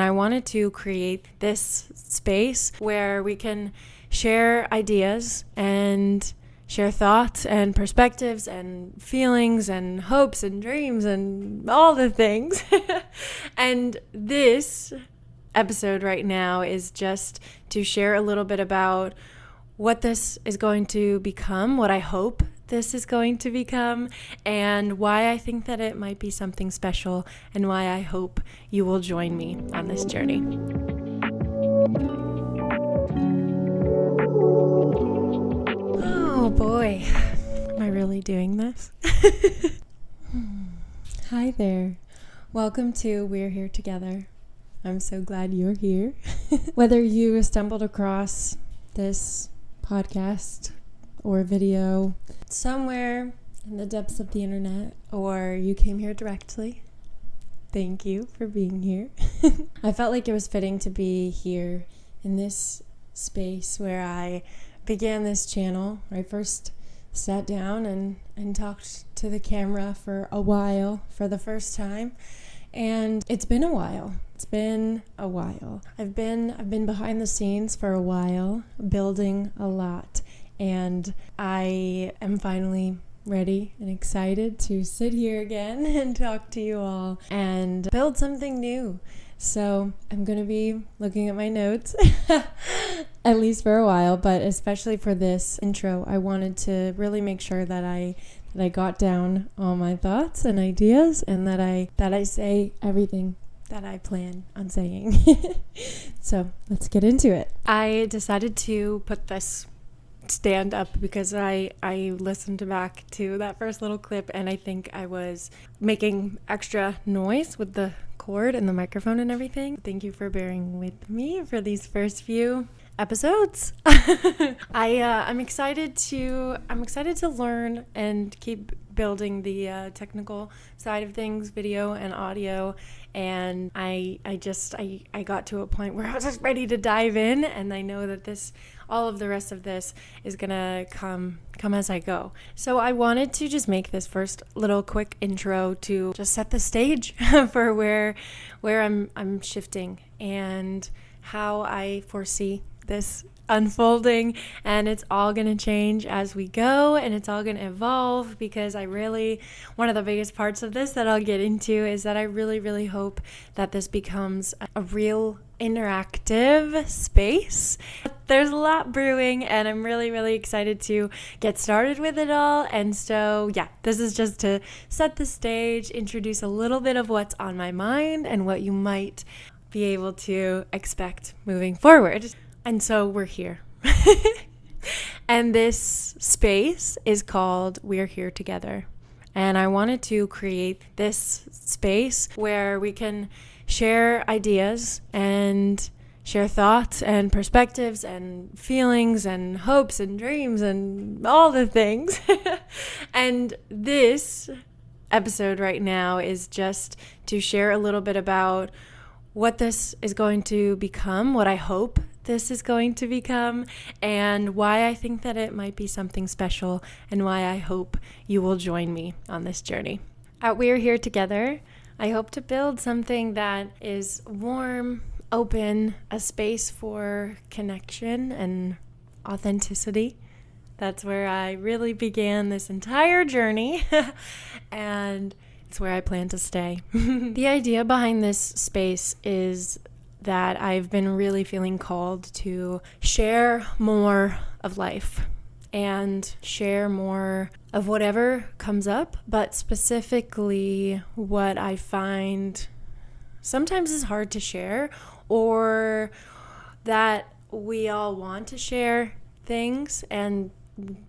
I wanted to create this space where we can share ideas and share thoughts and perspectives and feelings and hopes and dreams and all the things. And this episode right now is just to share a little bit about what this is going to become, what I hope this is going to become, and why I think that it might be something special, and why I hope you will join me on this journey. Oh boy, am I really doing this? Hi there. Welcome to We're Here Together. I'm so glad you're here. Whether you stumbled across this podcast or video somewhere in the depths of the internet, or you came here directly, thank you for being here. I felt like it was fitting to be here in this space where I began this channel, where I first sat down and talked to the camera for a while for the first time. And it's been a while. I've been behind the scenes for a while, building a lot, and I am finally ready and excited to sit here again and talk to you all and build something new. So I'm going to be looking at my notes, at least for a while, but especially for this intro, I wanted to really make sure that I got down all my thoughts and ideas, and that I say everything that I plan on saying. So let's get into it. I decided to put this stand up because I listened back to that first little clip, and I think I was making extra noise with the cord and the microphone and everything. Thank you for bearing with me for these first few episodes. I'm excited to learn and keep building the technical side of things, video and audio, and I got to a point where I was just ready to dive in, and I know that all of the rest of this is gonna come as I go. So I wanted to just make this first little quick intro to just set the stage for where I'm shifting and how I foresee this unfolding, and it's all going to change as we go, and it's all going to evolve, because one of the biggest parts of this that I'll get into is that I really hope that this becomes a real interactive space. There's a lot brewing, and I'm really excited to get started with it all. And so this is just to set the stage, introduce a little bit of what's on my mind and what you might be able to expect moving forward. And so we're here. And this space is called We're Here Together. And I wanted to create this space where we can share ideas and share thoughts and perspectives and feelings and hopes and dreams and all the things. And this episode right now is just to share a little bit about what this is going to become, what I hope this is going to become, and why I think that it might be something special, and why I hope you will join me on this journey. At We're Here Together, I hope to build something that is warm, open, a space for connection and authenticity. That's where I really began this entire journey, and it's where I plan to stay. The idea behind this space is that I've been really feeling called to share more of life and share more of whatever comes up, but specifically what I find sometimes is hard to share, or that we all want to share things and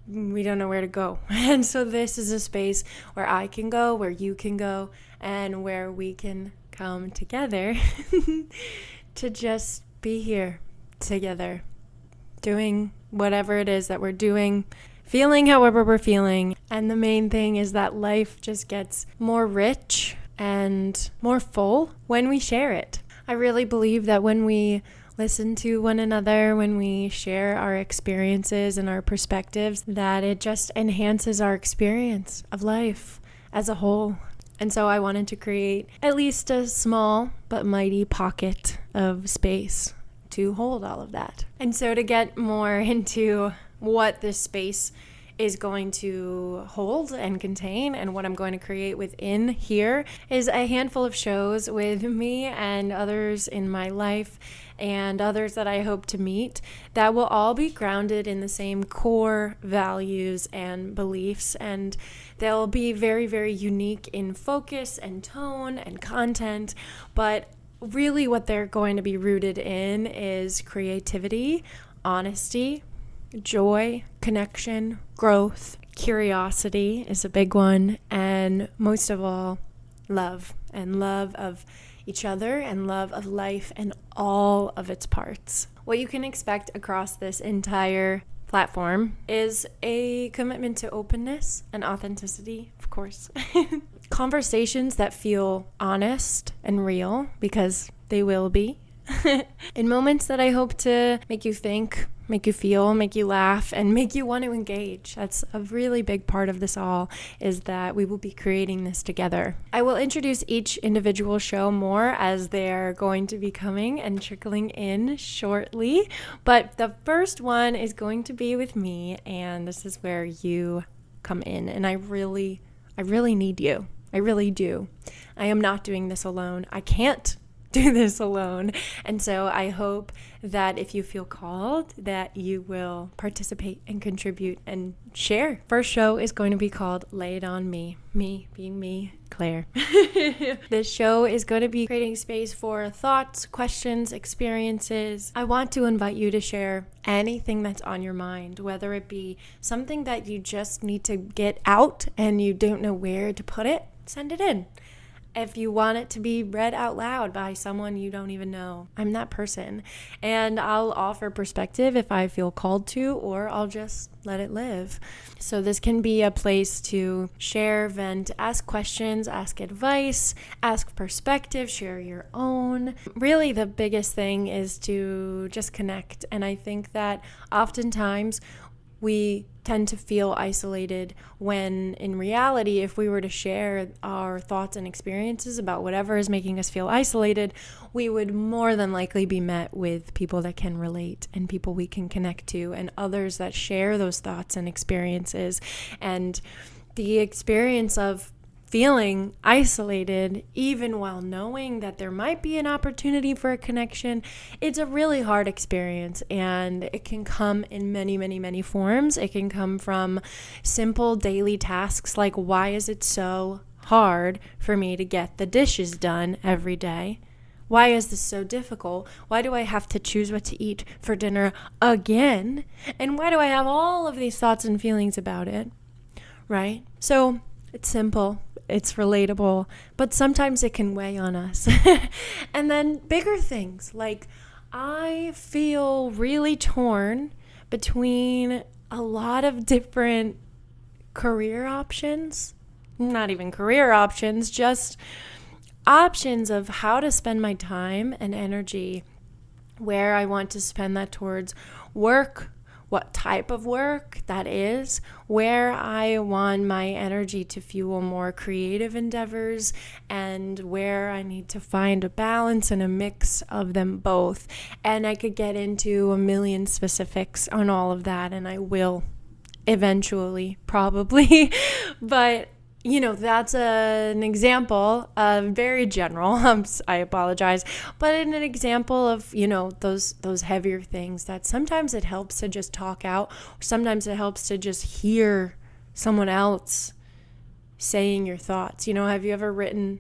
we don't know where to go. And so this is a space where I can go, where you can go, and where we can come together to just be here together, doing whatever it is that we're doing, feeling however we're feeling. And the main thing is that life just gets more rich and more full when we share it. I really believe that when we listen to one another, when we share our experiences and our perspectives, that it just enhances our experience of life as a whole. And so I wanted to create at least a small but mighty pocket of space to hold all of that. And so to get more into what this space is going to hold and contain and what I'm going to create within here is a handful of shows with me and others in my life and others that I hope to meet that will all be grounded in the same core values and beliefs, and they'll be very, very unique in focus and tone and content, but really what they're going to be rooted in is creativity, honesty, joy, connection, growth, curiosity is a big one, and most of all, love, and love of each other and love of life and all of its parts. What you can expect across this entire platform is a commitment to openness and authenticity, of course. Conversations that feel honest and real, because they will be. In moments that I hope to make you think, make you feel, make you laugh, and make you want to engage. That's a really big part of this all, is that we will be creating this together. I will introduce each individual show more as they're going to be coming and trickling in shortly. But the first one is going to be with me, and this is where you come in. And I really need you. I really do. I am not doing this alone. I can't do this alone. And so I hope that if you feel called, that you will participate and contribute and share. First show is going to be called Lay It On Me. Me being me, Claire. This show is going to be creating space for thoughts, questions, experiences. I want to invite you to share anything that's on your mind, whether it be something that you just need to get out and you don't know where to put it, send it in. If you want it to be read out loud by someone you don't even know, I'm that person. And I'll offer perspective if I feel called to, or I'll just let it live. So this can be a place to share, vent, ask questions, ask advice, ask perspective, share your own. Really, the biggest thing is to just connect. And I think that oftentimes we tend to feel isolated when in reality, if we were to share our thoughts and experiences about whatever is making us feel isolated, we would more than likely be met with people that can relate and people we can connect to and others that share those thoughts and experiences. And the experience of feeling isolated, even while knowing that there might be an opportunity for a connection, it's a really hard experience, and it can come in many, many, many forms. It can come from simple daily tasks like, why is it so hard for me to get the dishes done every day? Why is this so difficult? Why do I have to choose what to eat for dinner again? And why do I have all of these thoughts and feelings about it? Right? So it's simple. It's relatable, but sometimes it can weigh on us. And then bigger things, like I feel really torn between a lot of different career options, not even career options, just options of how to spend my time and energy, where I want to spend that towards work, what type of work that is, where I want my energy to fuel more creative endeavors, and where I need to find a balance and a mix of them both. And I could get into a million specifics on all of that, and I will eventually, probably. But you know, that's an example of very general. I apologize, but an example of, you know, those heavier things that sometimes it helps to just talk out. Or sometimes it helps to just hear someone else saying your thoughts. You know, have you ever written?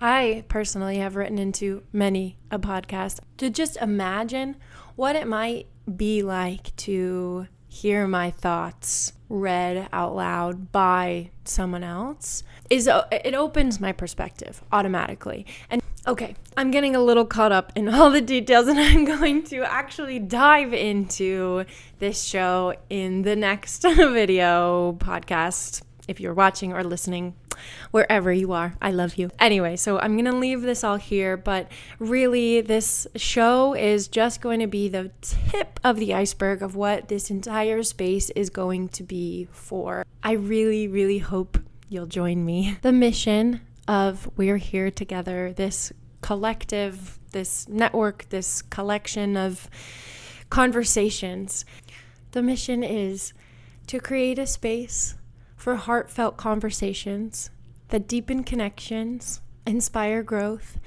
I personally have written into many a podcast to just imagine what it might be like to hear my thoughts read out loud by someone else. It opens my perspective automatically. And okay, I'm getting a little caught up in all the details, and I'm going to actually dive into this show in the next video podcast. If you're watching or listening, wherever you are, I love you. Anyway, so I'm going to leave this all here, but really this show is just going to be the tip of the iceberg of what this entire space is going to be for. I really, really hope you'll join me. The mission of We're Here Together, this collective, this network, this collection of conversations, the mission is to create a space for heartfelt conversations that deepen connections, inspire growth,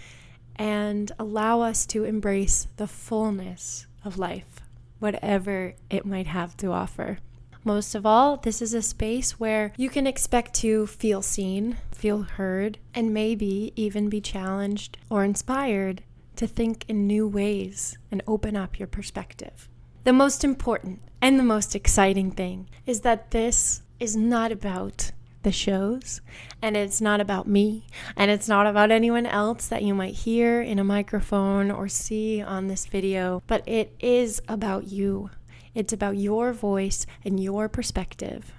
and allow us to embrace the fullness of life, whatever it might have to offer. Most of all, this is a space where you can expect to feel seen, feel heard, and maybe even be challenged or inspired to think in new ways and open up your perspective. The most important and the most exciting thing is that this is not about the shows, and it's not about me, and it's not about anyone else that you might hear in a microphone or see on this video, but it is about you. It's about your voice and your perspective.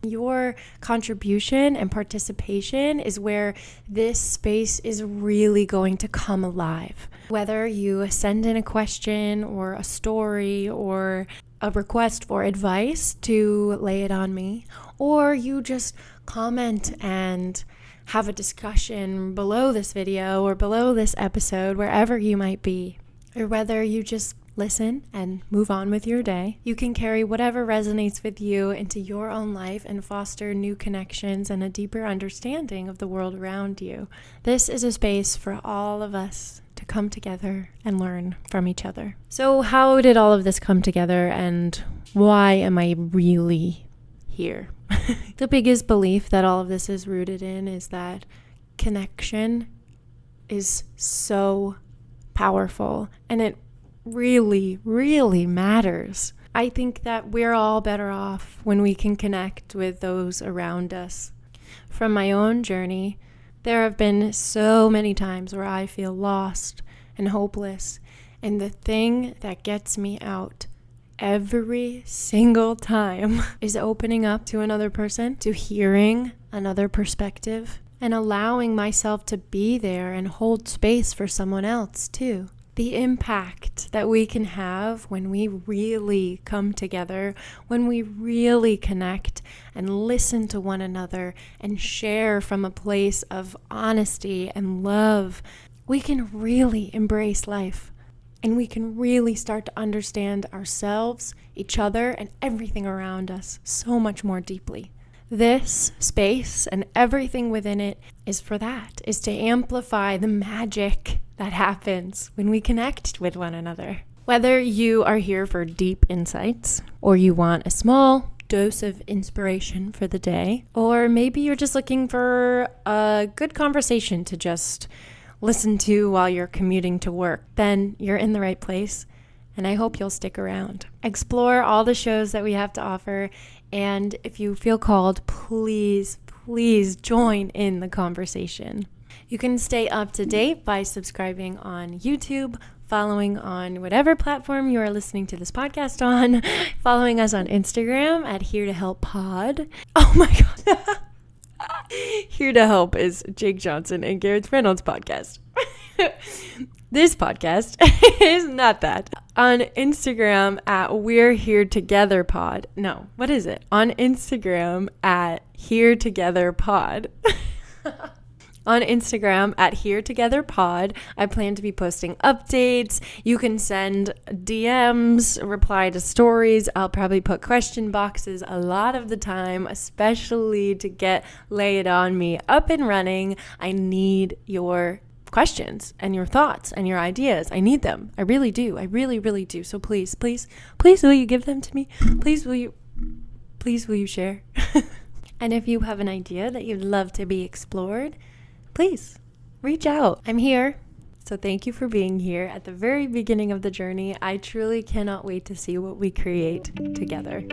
Your contribution and participation is where this space is really going to come alive. Whether you send in a question or a story or a request for advice to lay it on me, or you just comment and have a discussion below this video or below this episode, wherever you might be, or whether you just listen and move on with your day, you can carry whatever resonates with you into your own life and foster new connections and a deeper understanding of the world around you. This is a space for all of us to come together and learn from each other. So how did all of this come together, and why am I really here? The biggest belief that all of this is rooted in is that connection is so powerful, and it really, really matters. I think that we're all better off when we can connect with those around us. From my own journey, there have been so many times where I feel lost and hopeless, and the thing that gets me out every single time is opening up to another person, to hearing another perspective, and allowing myself to be there and hold space for someone else too. The impact that we can have when we really come together, when we really connect and listen to one another and share from a place of honesty and love, we can really embrace life. And we can really start to understand ourselves, each other, and everything around us so much more deeply. This space and everything within it is for that, is to amplify the magic that happens when we connect with one another. Whether you are here for deep insights, or you want a small dose of inspiration for the day, or maybe you're just looking for a good conversation to just listen to while you're commuting to work, then you're in the right place, and I hope you'll stick around. Explore all the shows that we have to offer, and if you feel called, please join in the conversation. You can stay up to date by subscribing on YouTube, following on whatever platform you are listening to this podcast on, following us on Instagram at Here to Help Pod. Oh my God. Here to Help is Jake Johnson and Garrett Reynolds' podcast. This podcast is not that. On Instagram at We're Here Together Pod. No, what is it? On Instagram at Here Together Pod. On Instagram at Here Together Pod, I plan to be posting updates. You can send DMs, reply to stories. I'll probably put question boxes a lot of the time, especially to get Lay It On Me up and running. I need your questions and your thoughts and your ideas. I need them. I really do. I really, really do. So please will you give them to me? Please will you share? And if you have an idea that you'd love to be explored, please reach out. I'm here. So thank you for being here at the very beginning of the journey. I truly cannot wait to see what we create together.